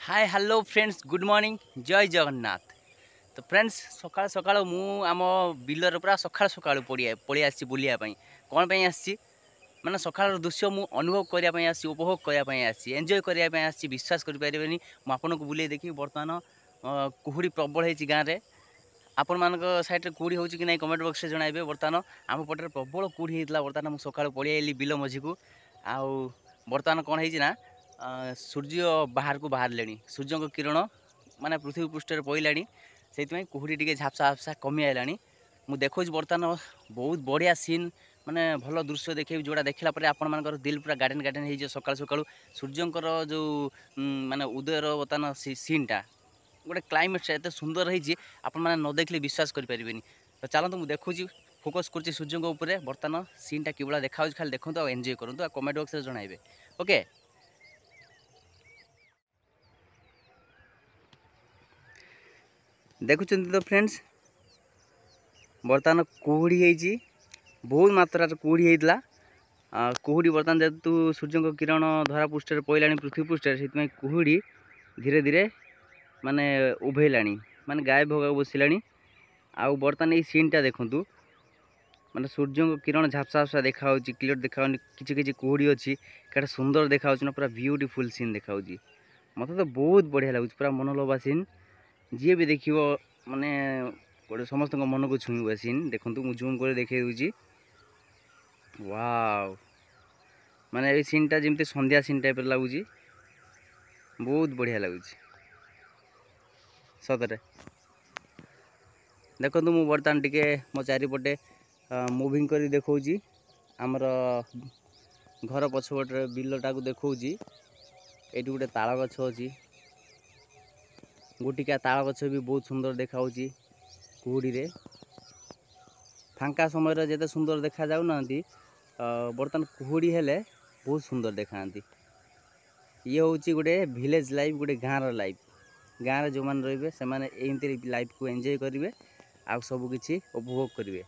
Hi hello friends good morning जय जगन्नाथ। तो friends सकाल सकाल मु आम बिलर पूरा सकाल सकाल पड़ी आसी बुलिया कौन पे आसी माने सकाल दृश्य मु अनुभव करने आसी उपभोग करने आसी एंजॉय करने आसी विश्वास करें मुझे बुले देखी बर्तमान कुहुड़ी प्रबल होती गाँव में आपण मान सैड्रे कुड़ी हो कि नहीं कमेंट बॉक्स में जणाइबे। बर्तमान आम पटे प्रबल कुड़ी होता बर्तमान मुझे सकाल पड़ी आइली बिल मझी को आउ बर्तमान कौन है सूर्य बाहर को बाहर ले सूर्य किरण माने पृथ्वी पृष्ठ पड़ा से कुहुड़ी टे झापसा झापसा कमी आईला मुझे देखो बर्तमान बहुत बढ़िया सीन माने भल दृश्य देखे जोड़ा देखला आपण मान दिल पूरा गार्डन गार्डन हो सका सका सूर्यंकर जो माने उदयर बर्तमान सीनटा गोटे क्लाइमेट एत सुंदर रही आप न देखले विश्वास करें। तो चलते मुझे देखुची फोकस कर सूर्य उपर बर्तमान सीनटा कि भाया देखा खाली देखते और एंजॉय करूँ कमेंट बॉक्स में जणाइबे। ओके देखुं तो फ्रेंड्स बर्तमान कुहुड़ी होती बहुत मात्रा कुहुड़ी होता कुहुड़ी बर्तमान जेहेतु सूर्य किरण धरा पृष्ठ पड़ा पृथ्वी पृष्ठ से कुहुड़ी धीरे धीरे माने उभेलाणी माने गायब होगा बसला आउ बर्तमान ये सीनटा देखूँ माने सूर्य किरण झापसा झापसा देखा क्लीयर देखा किसी कुहुड़ी अच्छी क्या सुंदर देखा ना पूरा ब्यूटीफुल सीन देखा मत तो बहुत बढ़िया लगुच पूरा मनोलोभा सीन जी भी देखिए माने गोटे समस्त मन को छुईवा सीन देखूँ मुझे जूम कर देखे दूसरी वाव माने ये सीनटा जमी संध्या सीन टाइप लगुच बहुत बढ़िया लगुच सतरे देखो मु बर्तमान टिके मो चारिपटे मुविंग कर देखा आमर घर पछपटे बिलटा को देखा ये गोटे ताल गछ अच्छी गोटिका ताल गछ भी बहुत सुंदर देखा कुहुड़ी रे फांका समय जिते सुंदर देखा जाऊना बर्तमान कुहुड़ी हेले बहुत सुंदर देखा ये हूँ गोटे विलेज लाइफ गोटे गाँव लाइफ गाँव में जो मैंने रे से लाइफ को एंजॉय करेंगे आ सब किसी उपभोग करेंगे।